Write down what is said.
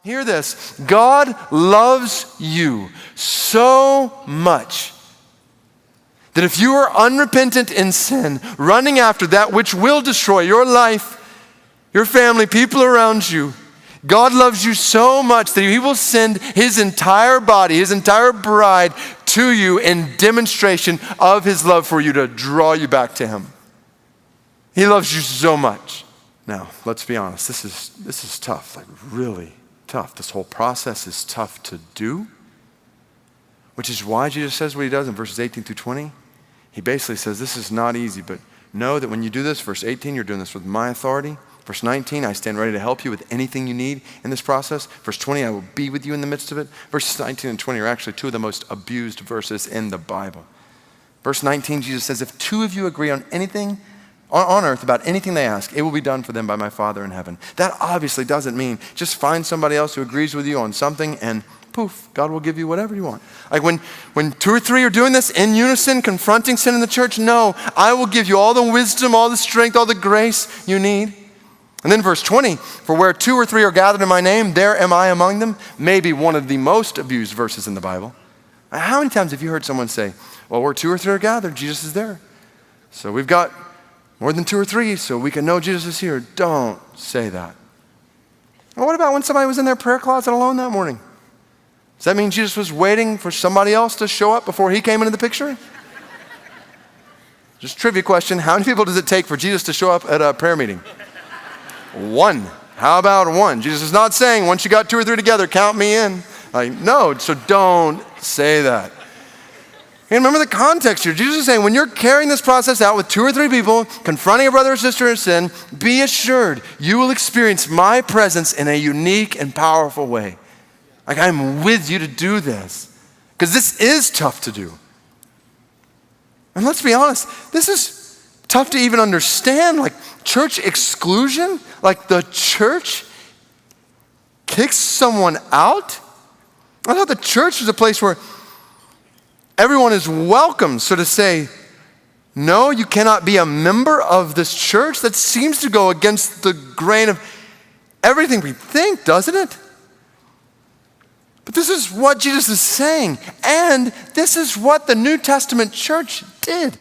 Hear this. God loves you so much that if you are unrepentant in sin, running after that which will destroy your life, your family, people around you, God loves you so much that he will send his entire body, his entire bride to you in demonstration of his love for you to draw you back to him. He loves you so much. Now, let's be honest. This is tough, like really tough. This whole process is tough to do, which is why Jesus says what he does in verses 18 through 20. He basically says this is not easy, but know that when you do this, verse 18, you're doing this with my authority. Verse 19, I stand ready to help you with anything you need in this process. Verse 20, I will be with you in the midst of it. Verses 19 and 20 are actually two of the most abused verses in the Bible. Verse 19, Jesus says, if two of you agree on anything on earth about anything they ask, it will be done for them by my Father in heaven. That obviously doesn't mean just find somebody else who agrees with you on something and poof, God will give you whatever you want. Like when two or three are doing this in unison, confronting sin in the church, no, I will give you all the wisdom, all the strength, all the grace you need. And then verse 20, for where two or three are gathered in my name, there am I among them. Maybe one of the most abused verses in the Bible. How many times have you heard someone say, well, where two or three are gathered, Jesus is there. So we've got more than two or three, so we can know Jesus is here. Don't say that. Well, what about when somebody was in their prayer closet alone that morning? Does that mean Jesus was waiting for somebody else to show up before he came into the picture? Just trivia question, how many people does it take for Jesus to show up at a prayer meeting? One. How about one? Jesus is not saying, once you got two or three together, count me in. Like, no, so don't say that. And remember the context here. Jesus is saying, when you're carrying this process out with two or three people, confronting a brother or sister in sin, be assured you will experience my presence in a unique and powerful way. Like, I'm with you to do this. Because this is tough to do. And let's be honest, this is tough to even understand. Like, church exclusion? Like the church kicks someone out? I thought the church was a place where everyone is welcome. So to say, no, you cannot be a member of this church, that seems to go against the grain of everything we think, doesn't it? But this is what Jesus is saying. And this is what the New Testament church did.